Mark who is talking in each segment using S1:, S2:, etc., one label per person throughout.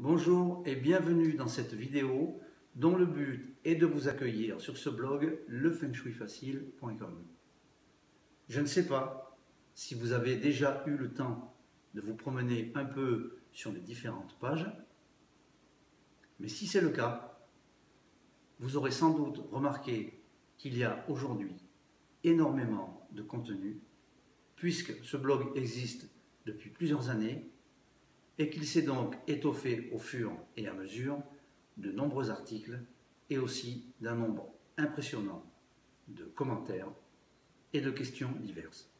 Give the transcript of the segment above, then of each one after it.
S1: Bonjour et bienvenue dans cette vidéo dont le but est de vous accueillir sur ce blog lefengshuifacile.com. Je ne sais pas si vous avez déjà eu le temps de vous promener un peu sur les différentes pages, mais si c'est le cas, vous aurez sans doute remarqué qu'il y a aujourd'hui énormément de contenu puisque ce blog existe depuis plusieurs années et qu'il s'est donc étoffé au fur et à mesure de nombreux articles et aussi d'un nombre impressionnant de commentaires et de questions diverses.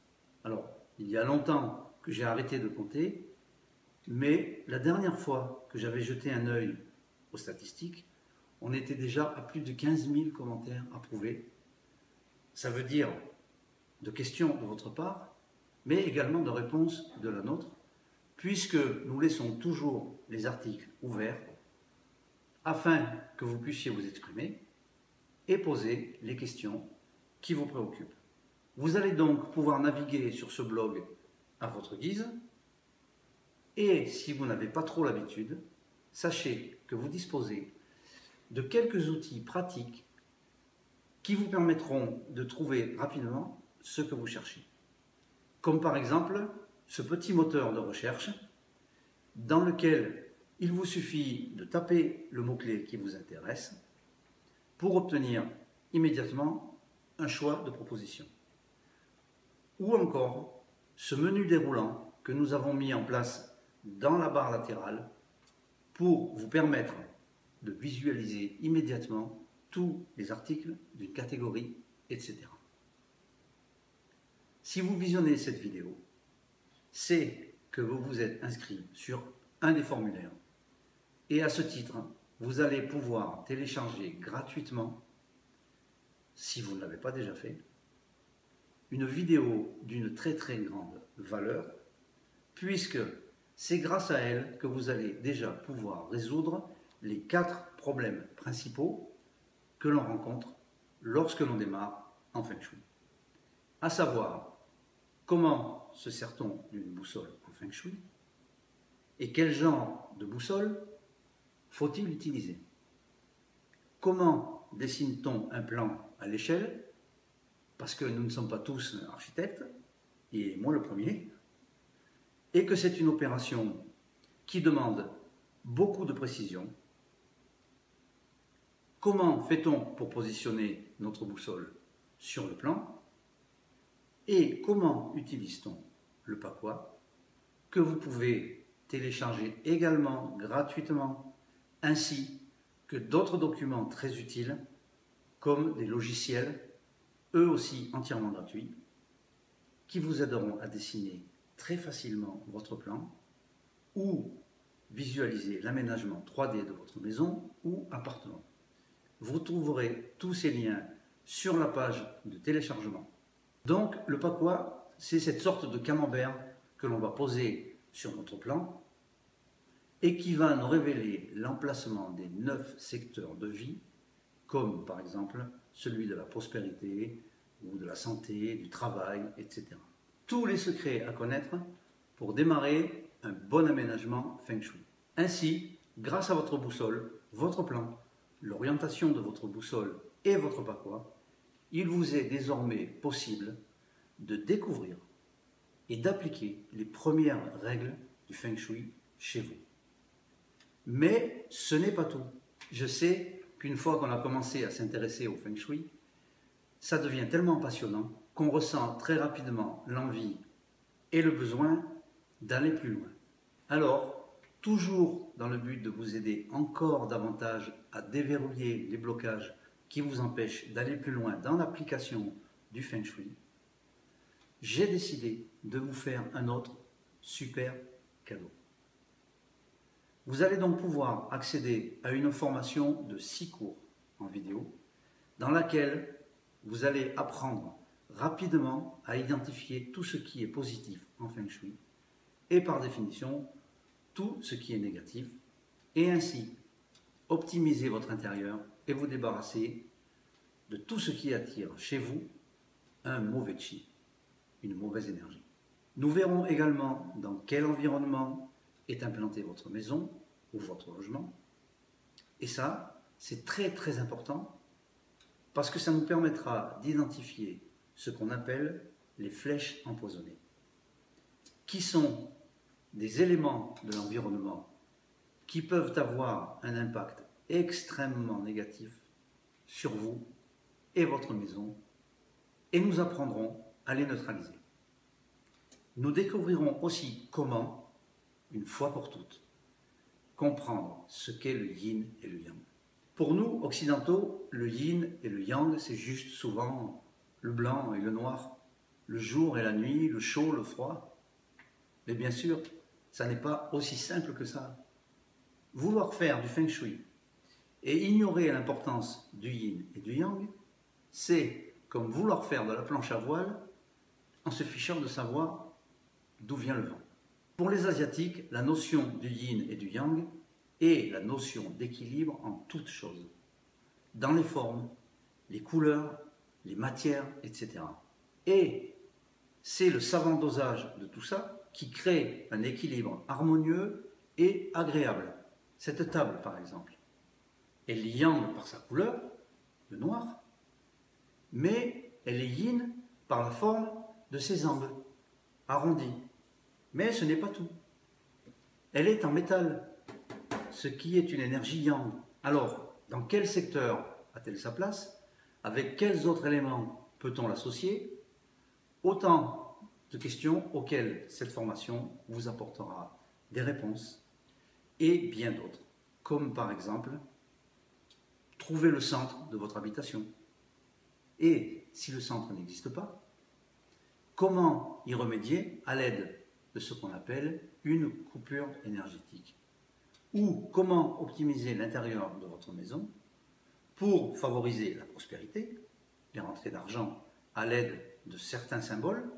S1: Alors, il y a longtemps que j'ai arrêté de compter, mais la dernière fois que j'avais jeté un œil aux statistiques, on était déjà à plus de 15 000 commentaires approuvés. Ça veut dire de questions de votre part, mais également de réponses de la nôtre, puisque nous laissons toujours les articles ouverts afin que vous puissiez vous exprimer et poser les questions qui vous préoccupent. Vous allez donc pouvoir naviguer sur ce blog à votre guise et si vous n'avez pas trop l'habitude, sachez que vous disposez de quelques outils pratiques qui vous permettront de trouver rapidement ce que vous cherchez. Comme par exemple ce petit moteur de recherche dans lequel il vous suffit de taper le mot-clé qui vous intéresse pour obtenir immédiatement un choix de proposition. Ou encore ce menu déroulant que nous avons mis en place dans la barre latérale pour vous permettre de visualiser immédiatement tous les articles d'une catégorie, etc. Si vous visionnez cette vidéo, c'est que vous vous êtes inscrit sur un des formulaires. Et à ce titre, vous allez pouvoir télécharger gratuitement, si vous ne l'avez pas déjà fait, une vidéo d'une très grande valeur, puisque c'est grâce à elle que vous allez déjà pouvoir résoudre les 4 problèmes principaux que l'on rencontre lorsque l'on démarre en Feng Shui. À savoir, comment se sert-on d'une boussole en Feng Shui et quel genre de boussole faut-il utiliser? Comment dessine-t-on un plan à l'échelle? Parce que nous ne sommes pas tous architectes, et moi le premier, et que c'est une opération qui demande beaucoup de précision. Comment fait-on pour positionner notre boussole sur le plan? Et comment utilise-t-on le Pakwa, que vous pouvez télécharger également gratuitement, ainsi que d'autres documents très utiles, comme des logiciels, eux aussi entièrement gratuits, qui vous aideront à dessiner très facilement votre plan ou visualiser l'aménagement 3D de votre maison ou appartement. Vous trouverez tous ces liens sur la page de téléchargement. Donc le Pakwa, c'est cette sorte de camembert que l'on va poser sur notre plan et qui va nous révéler l'emplacement des 9 secteurs de vie, comme par exemple celui de la prospérité ou de la santé, du travail, etc. Tous les secrets à connaître pour démarrer un bon aménagement Feng Shui. Ainsi, grâce à votre boussole, votre plan, l'orientation de votre boussole et votre Pakwa, il vous est désormais possible de découvrir et d'appliquer les premières règles du Feng Shui chez vous. Mais ce n'est pas tout. Je sais qu'une fois qu'on a commencé à s'intéresser au Feng Shui, ça devient tellement passionnant qu'on ressent très rapidement l'envie et le besoin d'aller plus loin. Alors, toujours dans le but de vous aider encore davantage à déverrouiller les blocages qui vous empêchent d'aller plus loin dans l'application du Feng Shui, j'ai décidé de vous faire un autre super cadeau. Vous allez donc pouvoir accéder à une formation de 6 cours en vidéo dans laquelle vous allez apprendre rapidement à identifier tout ce qui est positif en Feng Shui et par définition tout ce qui est négatif et ainsi optimiser votre intérieur et vous débarrasser de tout ce qui attire chez vous un mauvais chi, une mauvaise énergie. Nous verrons également dans quel environnement est implantée votre maison ou votre logement. Et ça, c'est très très important parce que ça nous permettra d'identifier ce qu'on appelle les flèches empoisonnées, qui sont des éléments de l'environnement qui peuvent avoir un impact extrêmement négatif sur vous et votre maison, et nous apprendrons à les neutraliser. Nous découvrirons aussi comment, une fois pour toutes, comprendre ce qu'est le yin et le yang. Pour nous, occidentaux, le yin et le yang, c'est juste souvent le blanc et le noir, le jour et la nuit, le chaud, le froid. Mais bien sûr, ça n'est pas aussi simple que ça. Vouloir faire du feng shui et ignorer l'importance du yin et du yang, c'est comme vouloir faire de la planche à voile en se fichant de savoir d'où vient le vent. Pour les Asiatiques, la notion du yin et du yang est la notion d'équilibre en toutes choses, dans les formes, les couleurs, les matières, etc. Et c'est le savant dosage de tout ça qui crée un équilibre harmonieux et agréable. Cette table, par exemple, elle est yang par sa couleur, le noir, mais elle est yin par la forme de ses angles, arrondis. Mais ce n'est pas tout. Elle est en métal, ce qui est une énergie yang. Alors, dans quel secteur a-t-elle sa place? Avec quels autres éléments peut-on l'associer? Autant de questions auxquelles cette formation vous apportera des réponses et bien d'autres, comme par exemple trouver le centre de votre habitation. Et si le centre n'existe pas, comment y remédier à l'aide de ce qu'on appelle une coupure énergétique? Ou comment optimiser l'intérieur de votre maison pour favoriser la prospérité, les rentrées d'argent à l'aide de certains symboles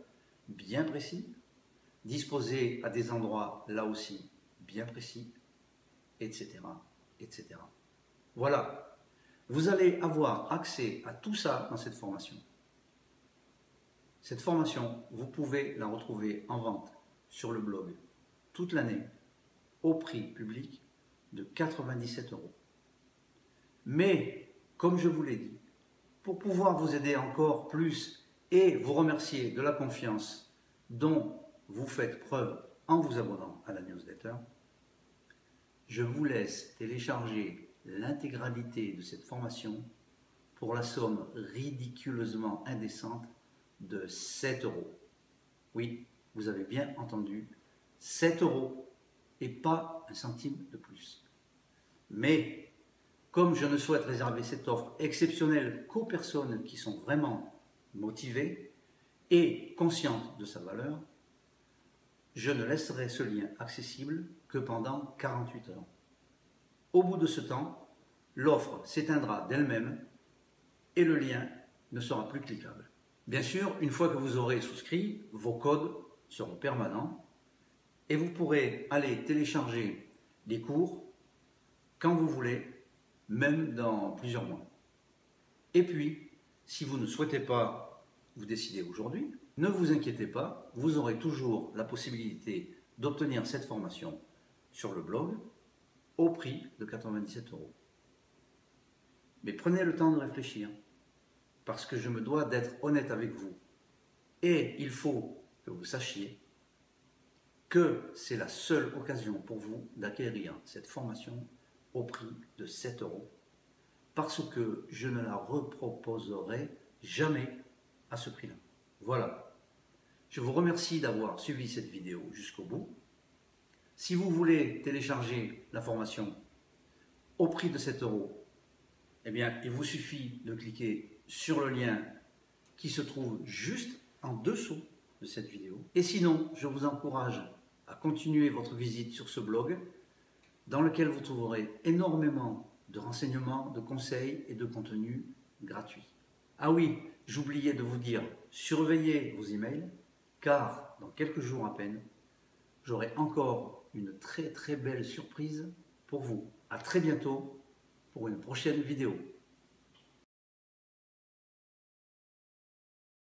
S1: bien précis, disposés à des endroits là aussi bien précis, etc., etc. Voilà, vous allez avoir accès à tout ça dans cette formation. Cette formation, vous pouvez la retrouver en vente sur le blog toute l'année au prix public de 97 €. Mais, comme je vous l'ai dit, pour pouvoir vous aider encore plus et vous remercier de la confiance dont vous faites preuve en vous abonnant à la newsletter, je vous laisse télécharger l'intégralité de cette formation pour la somme ridiculeusement indécente de 7 €. Oui, vous avez bien entendu, 7 € et pas un centime de plus. Mais, comme je ne souhaite réserver cette offre exceptionnelle qu'aux personnes qui sont vraiment motivées et conscientes de sa valeur, je ne laisserai ce lien accessible que pendant 48 heures. Au bout de ce temps, l'offre s'éteindra d'elle-même et le lien ne sera plus cliquable. Bien sûr, une fois que vous aurez souscrit, vos codes seront permanents et vous pourrez aller télécharger les cours quand vous voulez, même dans plusieurs mois. Et puis, si vous ne souhaitez pas vous décider aujourd'hui, ne vous inquiétez pas, vous aurez toujours la possibilité d'obtenir cette formation sur le blog au prix de 97 €. Mais prenez le temps de réfléchir, parce que je me dois d'être honnête avec vous. Et il faut que vous sachiez que c'est la seule occasion pour vous d'acquérir cette formation au prix de 7 €, parce que je ne la reproposerai jamais à ce prix-là. Voilà. Je vous remercie d'avoir suivi cette vidéo jusqu'au bout. Si vous voulez télécharger la formation au prix de 7 €, eh bien, il vous suffit de cliquer sur le lien qui se trouve juste en dessous de cette vidéo. Et sinon, je vous encourage à continuer votre visite sur ce blog dans lequel vous trouverez énormément de renseignements, de conseils et de contenus gratuits. Ah oui, j'oubliais de vous dire, surveillez vos emails, car dans quelques jours à peine, j'aurai encore une très très belle surprise pour vous. À très bientôt pour une prochaine vidéo.